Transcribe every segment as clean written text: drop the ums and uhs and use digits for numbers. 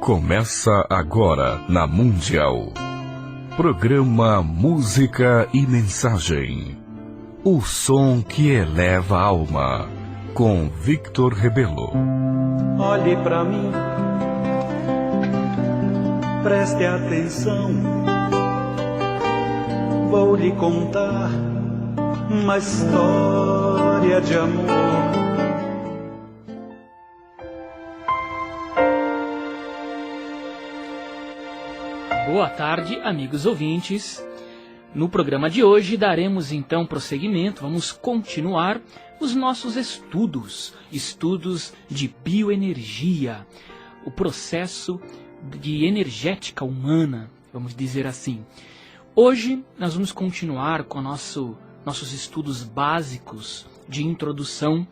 Começa agora na Mundial. Programa Música e Mensagem. O som que eleva a alma. Com Victor Rebelo. Olhe pra mim, preste atenção. Vou lhe contar uma história de amor. Boa tarde, amigos ouvintes. No programa de hoje daremos então prosseguimento, vamos continuar os nossos estudos de bioenergia, o processo de energética humana, vamos dizer assim. Hoje nós vamos continuar com nossos estudos básicos de introdução.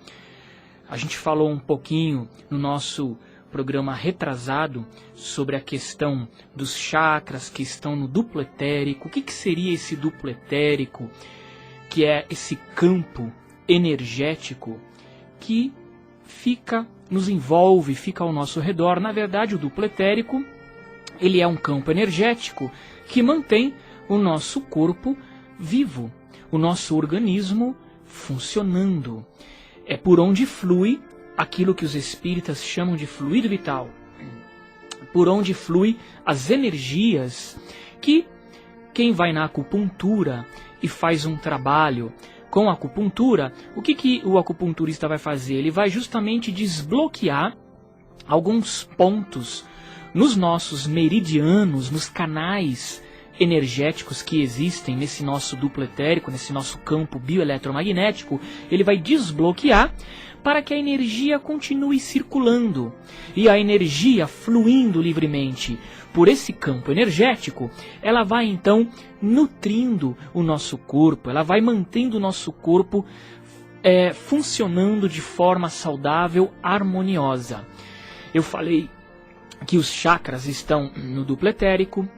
A gente falou um pouquinho no nosso programa retrasado sobre a questão dos chakras que estão no duplo etérico. O que seria esse duplo etérico? Que é esse campo energético que nos envolve, fica ao nosso redor. Na verdade, o duplo etérico, ele é um campo energético que mantém o nosso corpo vivo, o nosso organismo funcionando. É por onde flui aquilo que os espíritas chamam de fluido vital, por onde flui as energias que quem vai na acupuntura e faz um trabalho com a acupuntura, o que o acupunturista vai fazer? Ele vai justamente desbloquear alguns pontos nos nossos meridianos, nos canais energéticos que existem nesse nosso duplo etérico, nesse nosso campo bioeletromagnético. Ele vai desbloquear para que a energia continue circulando e a energia fluindo livremente por esse campo energético, ela vai então nutrindo o nosso corpo, ela vai mantendo o nosso corpo funcionando de forma saudável, harmoniosa. Eu falei que os chakras estão no duplo etérico,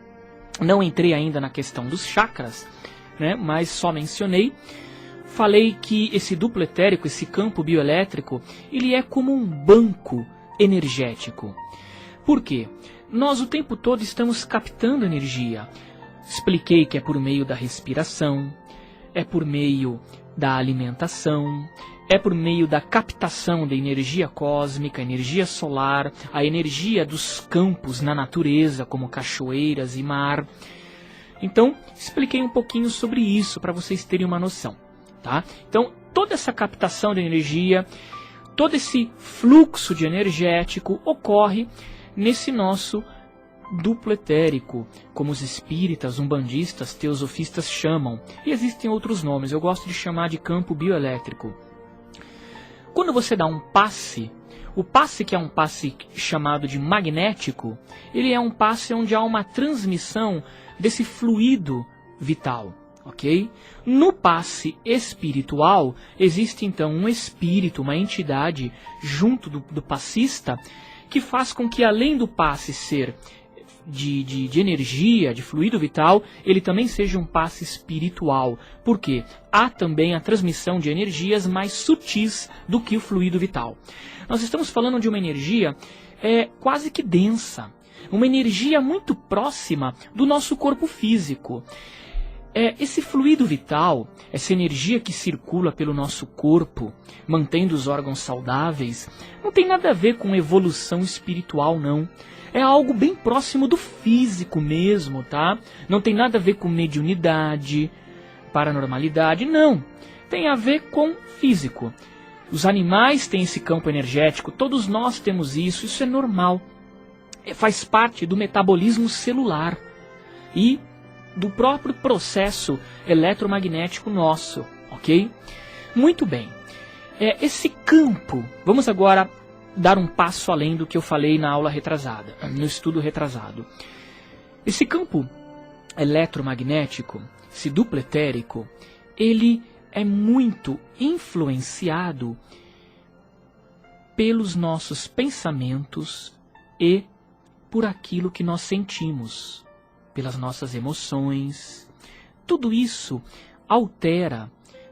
não entrei ainda na questão dos chakras, né, mas só mencionei. Falei que esse duplo etérico, esse campo bioelétrico, ele é como um banco energético. Por quê? Nós o tempo todo estamos captando energia. Expliquei que é por meio da respiração, é por meio da alimentação, é por meio da captação da energia cósmica, energia solar, a energia dos campos na natureza, como cachoeiras e mar. Então, expliquei um pouquinho sobre isso para vocês terem uma noção. Tá? Então, toda essa captação de energia, todo esse fluxo de energético ocorre nesse nosso duplo etérico, como os espíritas, umbandistas, teosofistas chamam. E existem outros nomes, eu gosto de chamar de campo bioelétrico. Quando você dá um passe, o passe que é um passe chamado de magnético, ele é um passe onde há uma transmissão desse fluido vital. Ok? No passe espiritual, existe então um espírito, uma entidade junto do passista, que faz com que, além do passe ser de energia, de fluido vital, ele também seja um passe espiritual. Por quê? Há também a transmissão de energias mais sutis do que o fluido vital. Nós estamos falando de uma energia quase que densa, uma energia muito próxima do nosso corpo físico. Esse fluido vital, essa energia que circula pelo nosso corpo, mantendo os órgãos saudáveis, não tem nada a ver com evolução espiritual, não. É algo bem próximo do físico mesmo, tá? Não tem nada a ver com mediunidade, paranormalidade, não. Tem a ver com físico. Os animais têm esse campo energético, todos nós temos isso é normal. Faz parte do metabolismo celular e do próprio processo eletromagnético nosso, ok? Muito bem. Esse campo, vamos agora dar um passo além do que eu falei na aula retrasada, no estudo retrasado. Esse campo eletromagnético, esse duplo etérico, ele é muito influenciado pelos nossos pensamentos e por aquilo que nós sentimos, pelas nossas emoções. Tudo isso altera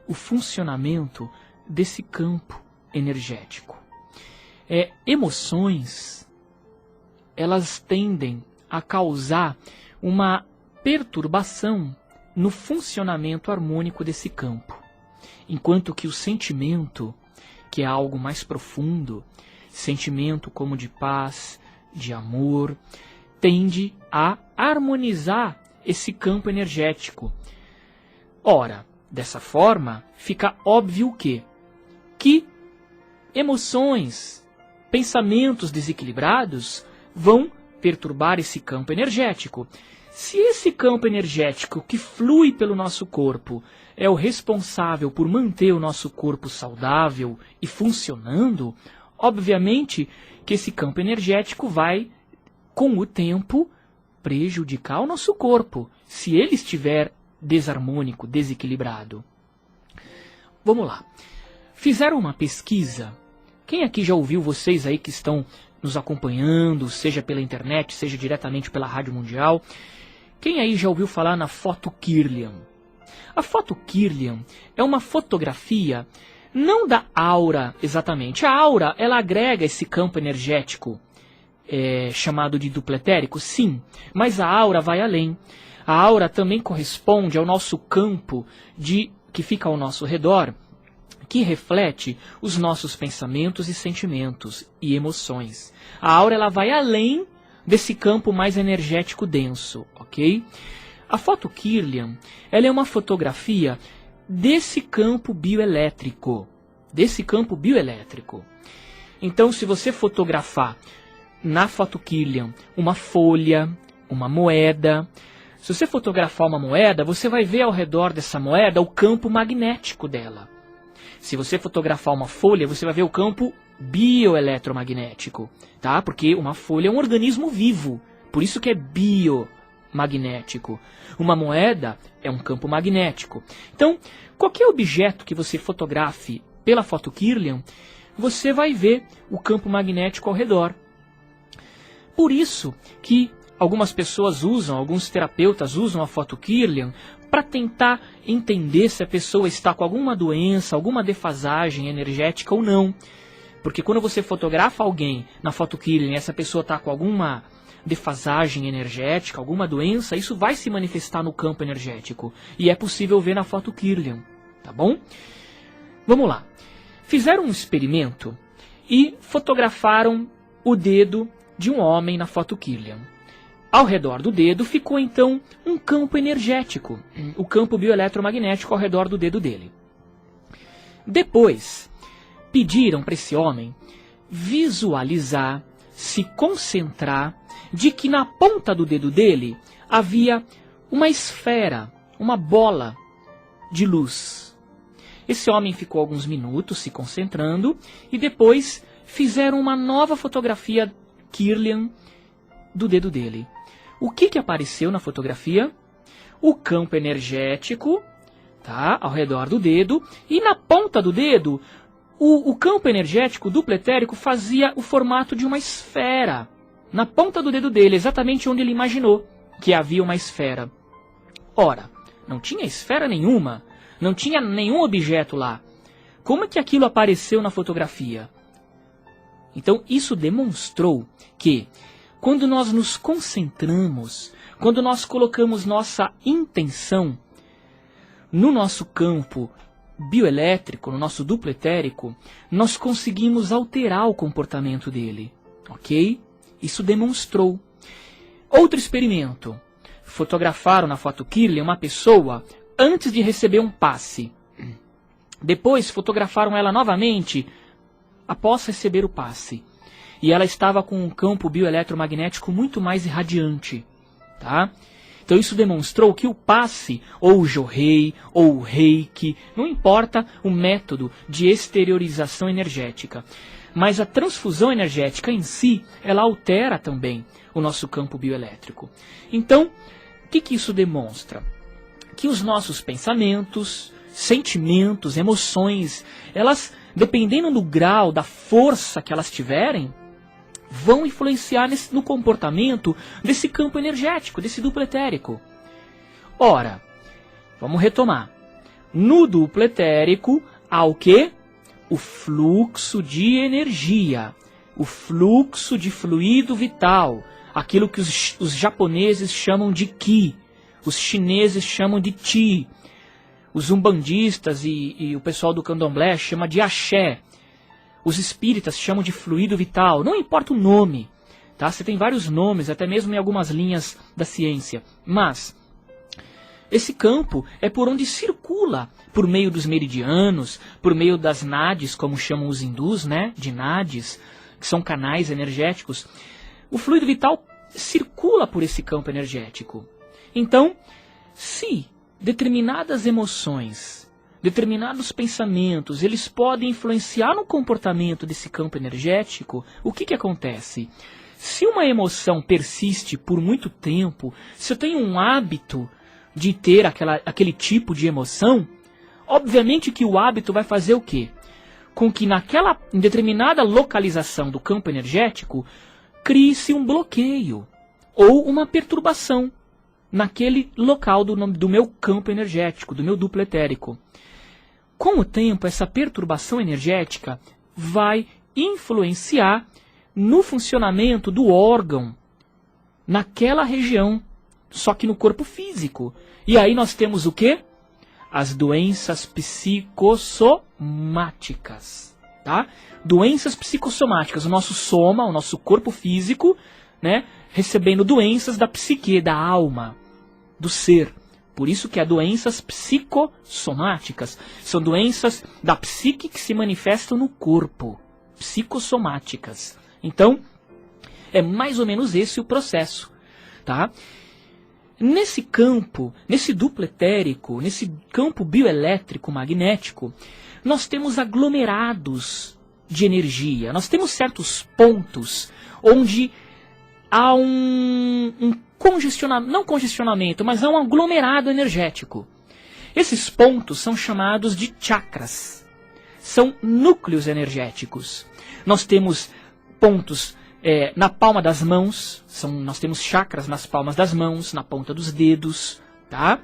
o funcionamento desse campo energético. Emoções elas tendem a causar uma perturbação no funcionamento harmônico desse campo. Enquanto que o sentimento, que é algo mais profundo, sentimento como de paz, de amor, tende a harmonizar esse campo energético. Ora, dessa forma, fica óbvio o quê? Que emoções, pensamentos desequilibrados vão perturbar esse campo energético. Se esse campo energético que flui pelo nosso corpo é o responsável por manter o nosso corpo saudável e funcionando, obviamente que esse campo energético vai, com o tempo, prejudicar o nosso corpo, se ele estiver desarmônico, desequilibrado. Vamos lá. Fizeram uma pesquisa. Quem aqui já ouviu, vocês aí que estão nos acompanhando, seja pela internet, seja diretamente pela Rádio Mundial, quem aí já ouviu falar na foto Kirlian? A foto Kirlian é uma fotografia não da aura exatamente. A aura, ela agrega esse campo energético chamado de duplo etérico, sim, mas a aura vai além. A aura também corresponde ao nosso campo que fica ao nosso redor, que reflete os nossos pensamentos e sentimentos e emoções. A aura, ela vai além desse campo mais energético denso, ok? A foto Kirlian, ela é uma fotografia desse campo bioelétrico. Então, se você fotografar na foto Kirlian uma folha, uma moeda, se você fotografar uma moeda, você vai ver ao redor dessa moeda o campo magnético dela. Se você fotografar uma folha, você vai ver o campo bioeletromagnético, tá? Porque uma folha é um organismo vivo, por isso que é biomagnético. Uma moeda é um campo magnético. Então, qualquer objeto que você fotografe pela foto Kirlian, você vai ver o campo magnético ao redor. Por isso que algumas pessoas usam, alguns terapeutas usam a foto Kirlian para tentar entender se a pessoa está com alguma doença, alguma defasagem energética ou não. Porque quando você fotografa alguém na foto Kirlian e essa pessoa está com alguma defasagem energética, alguma doença, isso vai se manifestar no campo energético. E é possível ver na foto Kirlian, tá bom? Vamos lá. Fizeram um experimento e fotografaram o dedo de um homem na foto Kirlian. Ao redor do dedo ficou então um campo energético, o campo bioeletromagnético ao redor do dedo dele. Depois, pediram para esse homem visualizar, se concentrar, de que na ponta do dedo dele havia uma esfera, uma bola de luz. Esse homem ficou alguns minutos se concentrando e depois fizeram uma nova fotografia Kirlian do dedo dele. O que apareceu na fotografia? O campo energético, tá, ao redor do dedo, e na ponta do dedo, o campo energético duplo etérico fazia o formato de uma esfera. Na ponta do dedo dele, exatamente onde ele imaginou que havia uma esfera. Ora, não tinha esfera nenhuma, não tinha nenhum objeto lá. Como é que aquilo apareceu na fotografia? Então, isso demonstrou que, quando nós nos concentramos, quando nós colocamos nossa intenção no nosso campo bioelétrico, no nosso duplo etérico, nós conseguimos alterar o comportamento dele, ok? Isso demonstrou. Outro experimento. Fotografaram na foto Kirlian uma pessoa antes de receber um passe. Depois fotografaram ela novamente após receber o passe. E ela estava com um campo bioeletromagnético muito mais irradiante, tá? Então isso demonstrou que o passe, ou o jorrei, ou o reiki, não importa o método de exteriorização energética, mas a transfusão energética em si, ela altera também o nosso campo bioelétrico. Então, o que isso demonstra? Que os nossos pensamentos, sentimentos, emoções, elas, dependendo do grau, da força que elas tiverem, vão influenciar no comportamento desse campo energético, desse duplo etérico. Ora, vamos retomar. No duplo etérico, há o quê? O fluxo de energia. o fluxo de fluido vital, aquilo que os japoneses chamam de Ki, os chineses chamam de Chi, os umbandistas e o pessoal do candomblé chama de axé, os espíritas chamam de fluido vital, não importa o nome, tá? Você tem vários nomes, até mesmo em algumas linhas da ciência, mas esse campo é por onde circula, por meio dos meridianos, por meio das nadis, como chamam os hindus, né, de nadis, que são canais energéticos. O fluido vital circula por esse campo energético. Então, se determinadas emoções, determinados pensamentos, eles podem influenciar no comportamento desse campo energético, o que acontece? Se uma emoção persiste por muito tempo, se eu tenho um hábito de ter aquele tipo de emoção, obviamente que o hábito vai fazer o quê? Com que em determinada localização do campo energético, crie-se um bloqueio ou uma perturbação naquele local do meu campo energético, do meu duplo etérico. Com o tempo, essa perturbação energética vai influenciar no funcionamento do órgão naquela região, só que no corpo físico. E aí nós temos o quê? As doenças psicossomáticas, tá? Doenças psicossomáticas, o nosso soma, o nosso corpo físico, né, recebendo doenças da psique, da alma, do ser. Por isso que há doenças psicossomáticas. São doenças da psique que se manifestam no corpo, psicossomáticas. Então, é mais ou menos esse o processo, tá? Nesse campo, nesse duplo etérico, nesse campo bioelétrico magnético, nós temos aglomerados de energia. Nós temos certos pontos onde há um congestionamento, não congestionamento, mas há um aglomerado energético. Esses pontos são chamados de chakras. São núcleos energéticos. Nós temos pontos na palma das mãos, nós temos chakras nas palmas das mãos, na ponta dos dedos, tá?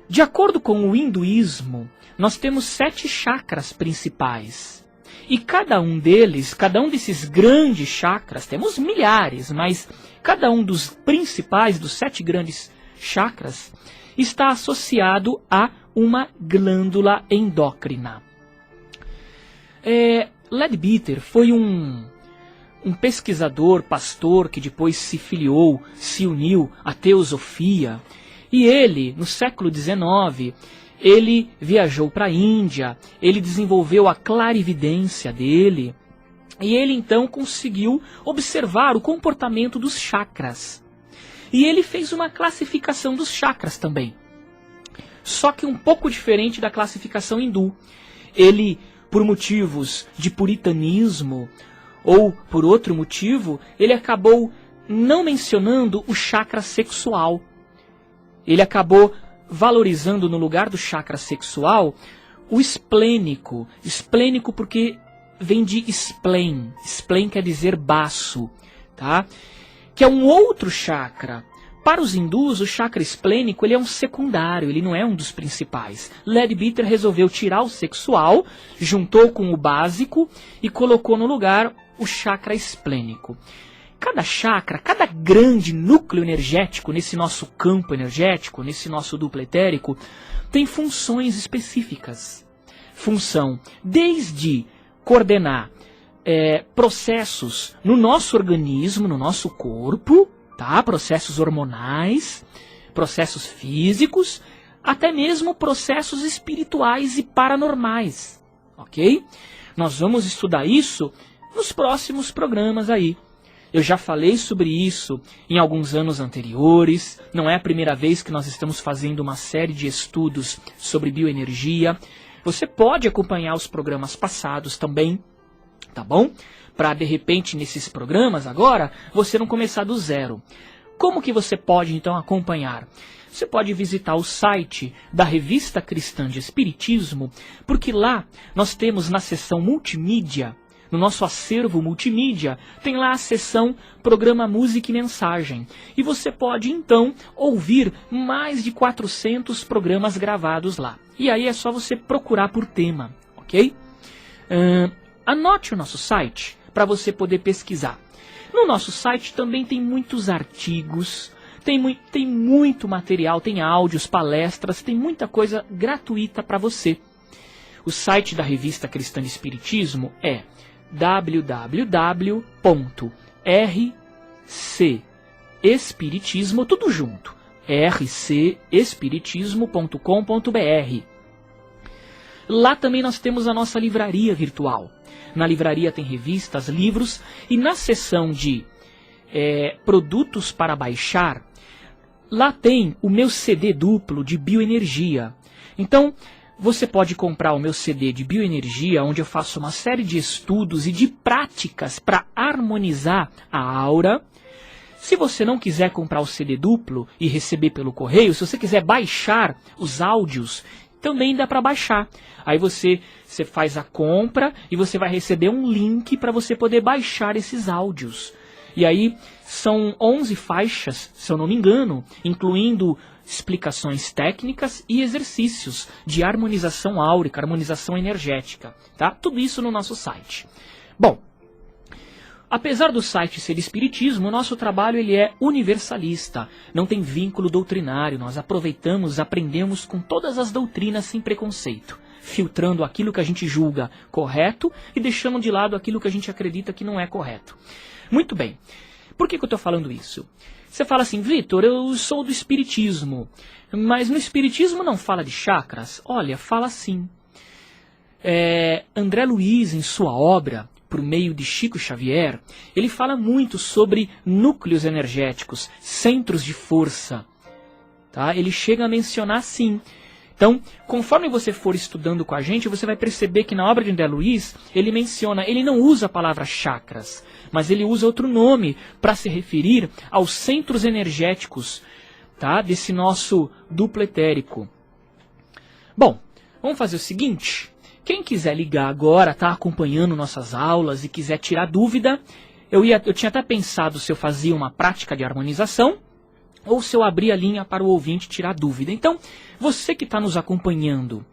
De acordo com o hinduísmo, nós temos 7 chakras principais. E cada um desses grandes chakras, temos milhares, mas cada um dos principais, dos 7 grandes chakras, está associado a uma glândula endócrina. Leadbeater foi um pesquisador, pastor, que depois se uniu à teosofia. E ele, no século XIX, ele viajou para a Índia, ele desenvolveu a clarividência dele, e ele então conseguiu observar o comportamento dos chakras. E ele fez uma classificação dos chakras também. Só que um pouco diferente da classificação hindu. Ele, por motivos de puritanismo, ou por outro motivo, ele acabou não mencionando o chakra sexual. Ele acabou valorizando no lugar do chakra sexual o esplênico. Esplênico porque vem de spleen. Spleen quer dizer baço, tá? Que é um outro chakra. Para os hindus, o chakra esplênico ele é um secundário, ele não é um dos principais. Leadbeater resolveu tirar o sexual, juntou com o básico e colocou no lugar o chakra esplênico. Cada chakra, cada grande núcleo energético nesse nosso campo energético, nesse nosso duplo etérico, tem funções específicas. Função desde coordenar processos no nosso organismo, no nosso corpo, tá? Processos hormonais, processos físicos, até mesmo processos espirituais e paranormais, ok? Nós vamos estudar isso nos próximos programas aí. Eu já falei sobre isso em alguns anos anteriores, não é a primeira vez que nós estamos fazendo uma série de estudos sobre bioenergia. Você pode acompanhar os programas passados também, tá bom? Para, de repente, nesses programas agora, você não começar do zero. Como que você pode, então, acompanhar? Você pode visitar o site da Revista Cristã de Espiritismo, porque lá nós temos na seção multimídia, no nosso acervo multimídia, tem lá a seção Programa Música e Mensagem. E você pode, então, ouvir mais de 400 programas gravados lá. E aí é só você procurar por tema, ok? Anote o nosso site, para você poder pesquisar. No nosso site também tem muitos artigos, tem muito material, tem áudios, palestras, tem muita coisa gratuita para você. O site da Revista Cristã de Espiritismo é www.rcespiritismo, tudo junto, rcespiritismo.com.br. Lá também nós temos a nossa livraria virtual. Na livraria tem revistas, livros, e na seção de produtos para baixar, lá tem o meu CD duplo de bioenergia. Então, você pode comprar o meu CD de bioenergia, onde eu faço uma série de estudos e de práticas para harmonizar a aura. Se você não quiser comprar o CD duplo e receber pelo correio, se você quiser baixar os áudios, também dá para baixar. Aí você faz a compra e você vai receber um link para você poder baixar esses áudios. E aí são 11 faixas, se eu não me engano, incluindo explicações técnicas e exercícios de harmonização áurica, harmonização energética, tá? Tudo isso no nosso site. Bom, apesar do site ser espiritismo, o nosso trabalho ele é universalista, não tem vínculo doutrinário, nós aprendemos com todas as doutrinas sem preconceito, filtrando aquilo que a gente julga correto e deixando de lado aquilo que a gente acredita que não é correto. Muito bem, por que eu estou falando isso? Você fala assim, Vitor, eu sou do espiritismo, mas no espiritismo não fala de chakras? Olha, fala sim. André Luiz, em sua obra, por meio de Chico Xavier, ele fala muito sobre núcleos energéticos, centros de força. Tá? Ele chega a mencionar sim. Então, conforme você for estudando com a gente, você vai perceber que na obra de André Luiz, ele menciona, ele não usa a palavra chakras, mas ele usa outro nome para se referir aos centros energéticos, tá? Desse nosso duplo etérico. Bom, vamos fazer o seguinte, quem quiser ligar agora, tá acompanhando nossas aulas e quiser tirar dúvida, eu tinha até pensado se eu fazia uma prática de harmonização, ou se eu abrir a linha para o ouvinte tirar dúvida. Então, você que está nos acompanhando,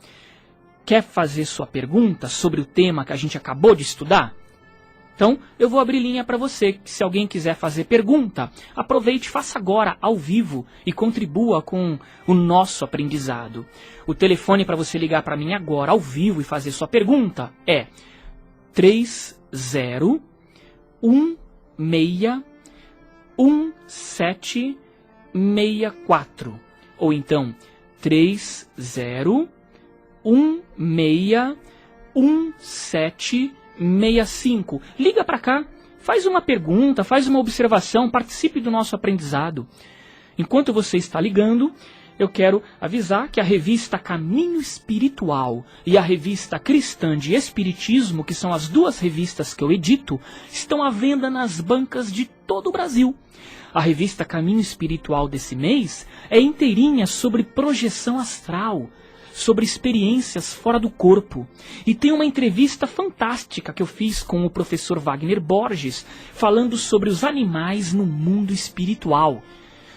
quer fazer sua pergunta sobre o tema que a gente acabou de estudar? Então, eu vou abrir linha para você. Se alguém quiser fazer pergunta, aproveite, faça agora, ao vivo, e contribua com o nosso aprendizado. O telefone para você ligar para mim agora, ao vivo, e fazer sua pergunta é 30161764, ou então 30161765. Liga para cá, faz uma pergunta, faz uma observação, participe do nosso aprendizado. Enquanto você está ligando, eu quero avisar que a revista Caminho Espiritual e a revista Cristã de Espiritismo, que são as duas revistas que eu edito, estão à venda nas bancas de todo o Brasil. A revista Caminho Espiritual desse mês é inteirinha sobre projeção astral, sobre experiências fora do corpo. E tem uma entrevista fantástica que eu fiz com o professor Wagner Borges, falando sobre os animais no mundo espiritual.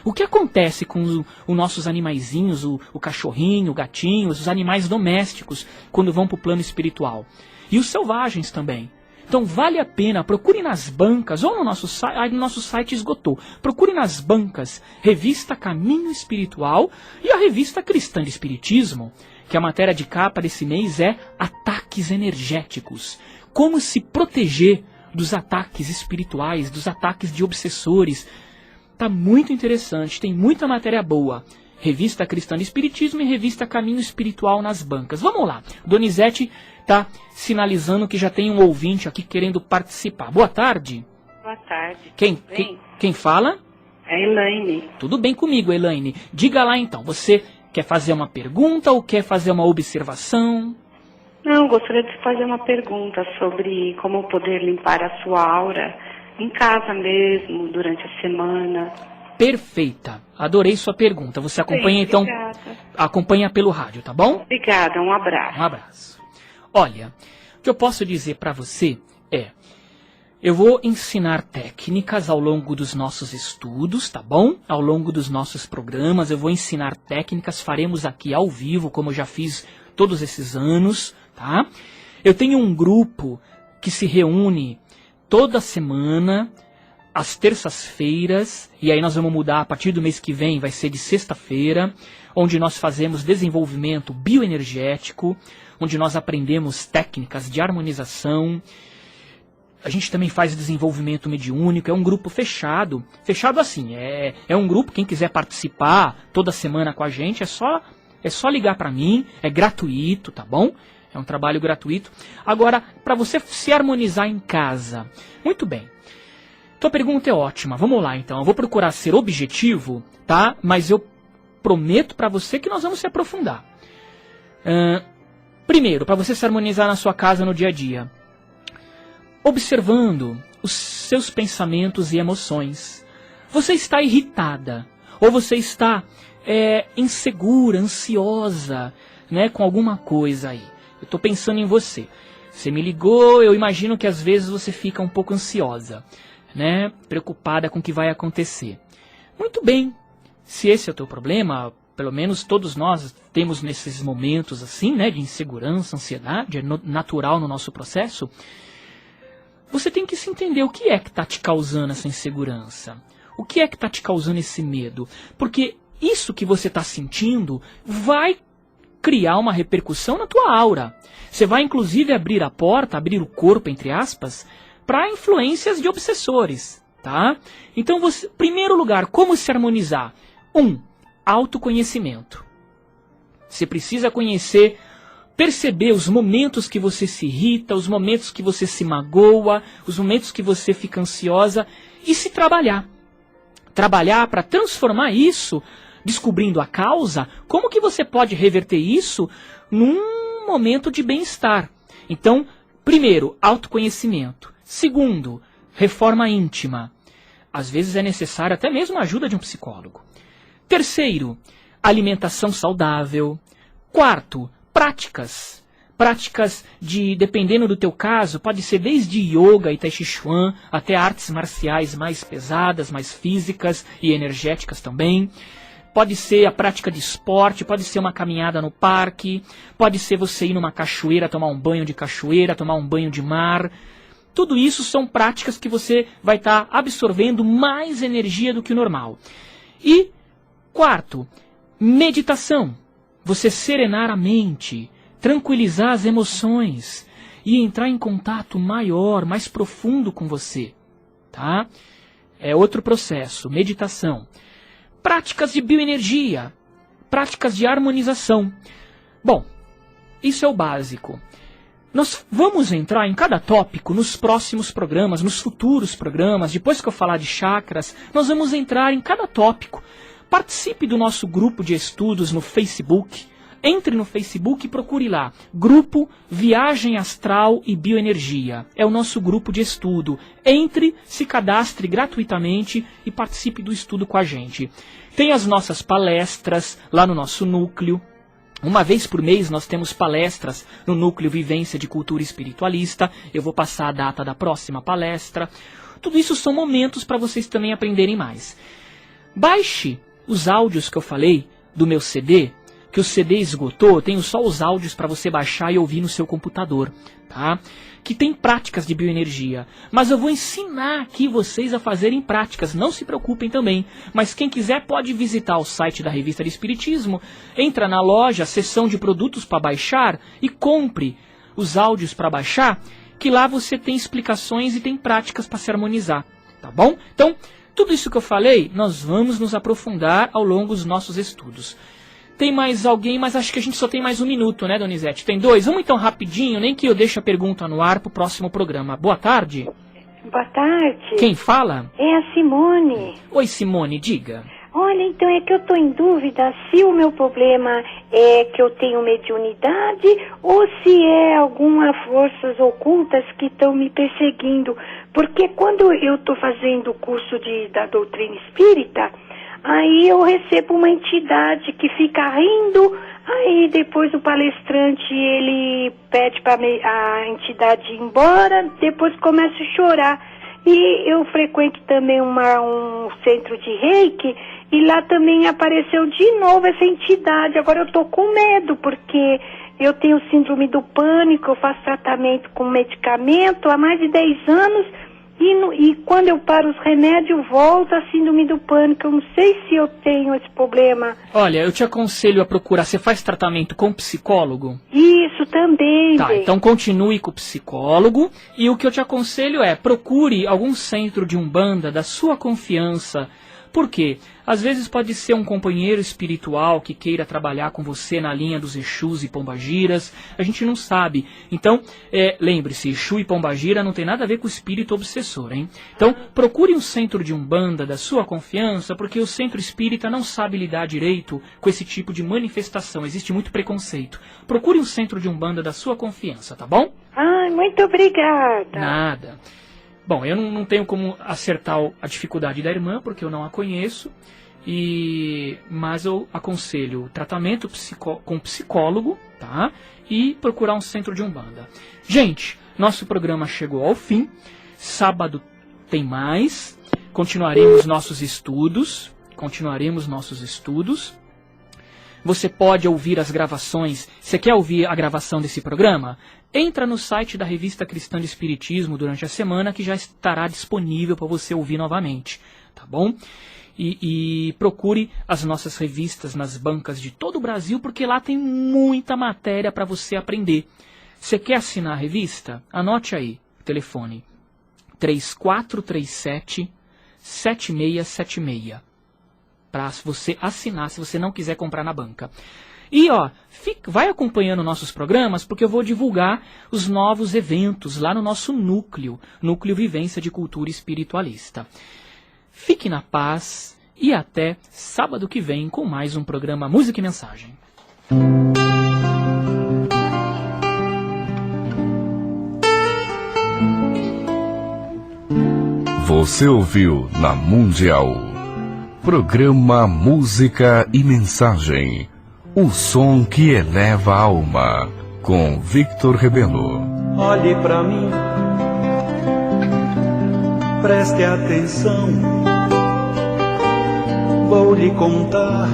O que acontece com os nossos animaizinhos, o cachorrinho, o gatinho, os animais domésticos, quando vão para o plano espiritual? E os selvagens também. Então vale a pena, procure nas bancas, ou no nosso site esgotou, procure nas bancas Revista Caminho Espiritual e a Revista Cristã de Espiritismo, que a matéria de capa desse mês é Ataques Energéticos. Como se proteger dos ataques espirituais, dos ataques de obsessores. Tá muito interessante, tem muita matéria boa. Revista Cristã de Espiritismo e Revista Caminho Espiritual nas bancas. Vamos lá, Donizete está sinalizando que já tem um ouvinte aqui querendo participar. Boa tarde. Boa tarde. Quem fala? É a Elaine. Tudo bem comigo, Elaine. Diga lá então, você quer fazer uma pergunta ou quer fazer uma observação? Não, gostaria de fazer uma pergunta sobre como poder limpar a sua aura em casa mesmo, durante a semana. Perfeita. Adorei sua pergunta. Você acompanha então, acompanha pelo rádio, tá bom? Obrigada, um abraço. Um abraço. Olha, o que eu posso dizer para você é, eu vou ensinar técnicas ao longo dos nossos estudos, tá bom? Ao longo dos nossos programas, eu vou ensinar técnicas, faremos aqui ao vivo, como eu já fiz todos esses anos, tá? Eu tenho um grupo que se reúne toda semana, às terças-feiras, e aí nós vamos mudar a partir do mês que vem, vai ser de sexta-feira, onde nós fazemos desenvolvimento bioenergético, onde nós aprendemos técnicas de harmonização. A gente também faz desenvolvimento mediúnico, é um grupo fechado. Fechado assim, é um grupo, quem quiser participar toda semana com a gente, é só ligar para mim, é gratuito, tá bom? É um trabalho gratuito. Agora, para você se harmonizar em casa, muito bem. Tua pergunta é ótima, vamos lá então. Eu vou procurar ser objetivo, tá? Mas eu prometo para você que nós vamos se aprofundar. Primeiro, para você se harmonizar na sua casa no dia a dia, observando os seus pensamentos e emoções. Você está irritada, ou você está insegura, ansiosa, né, com alguma coisa aí. Eu estou pensando em você. Você me ligou, eu imagino que às vezes você fica um pouco ansiosa, né, preocupada com o que vai acontecer. Muito bem, se esse é o teu problema, pelo menos todos nós temos nesses momentos assim, né, de insegurança, ansiedade, é natural no nosso processo. Você tem que se entender o que é que está te causando essa insegurança. O que é que está te causando esse medo? Porque isso que você está sentindo vai criar uma repercussão na tua aura. Você vai inclusive abrir a porta, abrir o corpo, entre aspas, para influências de obsessores, tá? Então, você, primeiro lugar, como se harmonizar? 1. Autoconhecimento. Você precisa conhecer, perceber os momentos que você se irrita, os momentos que você se magoa, os momentos que você fica ansiosa e se trabalhar. Trabalhar para transformar isso, descobrindo a causa, como que você pode reverter isso num momento de bem-estar. Então, primeiro, autoconhecimento. Segundo, reforma íntima. Às vezes é necessário até mesmo a ajuda de um psicólogo. Terceiro, alimentação saudável. Quarto, práticas. Práticas de, dependendo do teu caso, pode ser desde yoga e tai chi chuan até artes marciais mais pesadas, mais físicas e energéticas também. Pode ser a prática de esporte, pode ser uma caminhada no parque, pode ser você ir numa cachoeira, tomar um banho de cachoeira, tomar um banho de mar. Tudo isso são práticas que você vai estar absorvendo mais energia do que o normal. E quarto, meditação. Você serenar a mente, tranquilizar as emoções e entrar em contato maior, mais profundo com você. Tá? É outro processo, meditação. Práticas de bioenergia, práticas de harmonização. Bom, isso é o básico. Nós vamos entrar em cada tópico nos próximos programas, nos futuros programas. Depois que eu falar de chakras, nós vamos entrar em cada tópico. Participe do nosso grupo de estudos no Facebook. Entre no Facebook e procure lá. Grupo Viagem Astral e Bioenergia. É o nosso grupo de estudo. Entre, se cadastre gratuitamente e participe do estudo com a gente. Tem as nossas palestras lá no nosso núcleo. Uma vez por mês nós temos palestras no Núcleo Vivência de Cultura Espiritualista. Eu vou passar a data da próxima palestra. Tudo isso são momentos para vocês também aprenderem mais. Baixe os áudios que eu falei do meu CD, que o CD esgotou. Eu tenho só os áudios para você baixar e ouvir no seu computador, tá? Que tem práticas de bioenergia. Mas eu vou ensinar aqui vocês a fazerem práticas. Não se preocupem também. Mas quem quiser pode visitar o site da Revista de Espiritismo. Entra na loja, seção de produtos para baixar e compre os áudios para baixar. Que lá você tem explicações e tem práticas para se harmonizar. Tá bom? Então, tudo isso que eu falei, nós vamos nos aprofundar ao longo dos nossos estudos. Tem mais alguém, mas acho que a gente só tem mais um minuto, né, Donizete? Tem 2? Vamos então rapidinho, nem que eu deixe a pergunta no ar para o próximo programa. Boa tarde. Boa tarde. Quem fala? É a Simone. Oi, Simone, diga. Olha, então é que eu estou em dúvida se o meu problema é que eu tenho mediunidade ou se é algumas forças ocultas que estão me perseguindo. Porque quando eu estou fazendo o curso da doutrina espírita, aí eu recebo uma entidade que fica rindo, aí depois o palestrante ele pede para a entidade ir embora, depois começa a chorar. E eu frequento também um centro de reiki e lá também apareceu de novo essa entidade. Agora eu tô com medo porque eu tenho síndrome do pânico, eu faço tratamento com medicamento há mais de 10 anos E quando eu paro os remédios, volta a síndrome do pânico. Eu não sei se eu tenho esse problema. Olha, eu te aconselho a procurar. Você faz tratamento com psicólogo? Isso também. Tá, então continue com o psicólogo. E o que eu te aconselho é, procure algum centro de umbanda da sua confiança. Por quê? Às vezes pode ser um companheiro espiritual que queira trabalhar com você na linha dos Exus e Pombagiras. A gente não sabe. Então, lembre-se, Exu e Pombagira não tem nada a ver com o espírito obsessor, hein? Então, procure um centro de umbanda da sua confiança, porque o centro espírita não sabe lidar direito com esse tipo de manifestação. Existe muito preconceito. Procure um centro de umbanda da sua confiança, tá bom? Ai, muito obrigada. Nada. Bom, eu não tenho como acertar a dificuldade da irmã, porque eu não a conheço, mas eu aconselho tratamento com psicólogo, tá? E procurar um centro de umbanda. Gente, nosso programa chegou ao fim. Sábado tem mais. Continuaremos nossos estudos. Você pode ouvir as gravações. Você quer ouvir a gravação desse programa? Entra no site da Revista Cristã de Espiritismo durante a semana, que já estará disponível para você ouvir novamente, tá bom? E procure as nossas revistas nas bancas de todo o Brasil, porque lá tem muita matéria para você aprender. Você quer assinar a revista? Anote aí o telefone 3437-7676. Para você assinar, se você não quiser comprar na banca. E vai acompanhando nossos programas, porque eu vou divulgar os novos eventos lá no nosso Núcleo Vivência de Cultura Espiritualista. Fique na paz e até sábado que vem com mais um programa Música e Mensagem. Você ouviu na Mundial. Programa Música e Mensagem. O som que eleva a alma. Com Victor Rebelo. Olhe pra mim, preste atenção. Vou lhe contar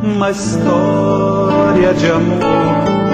uma história de amor.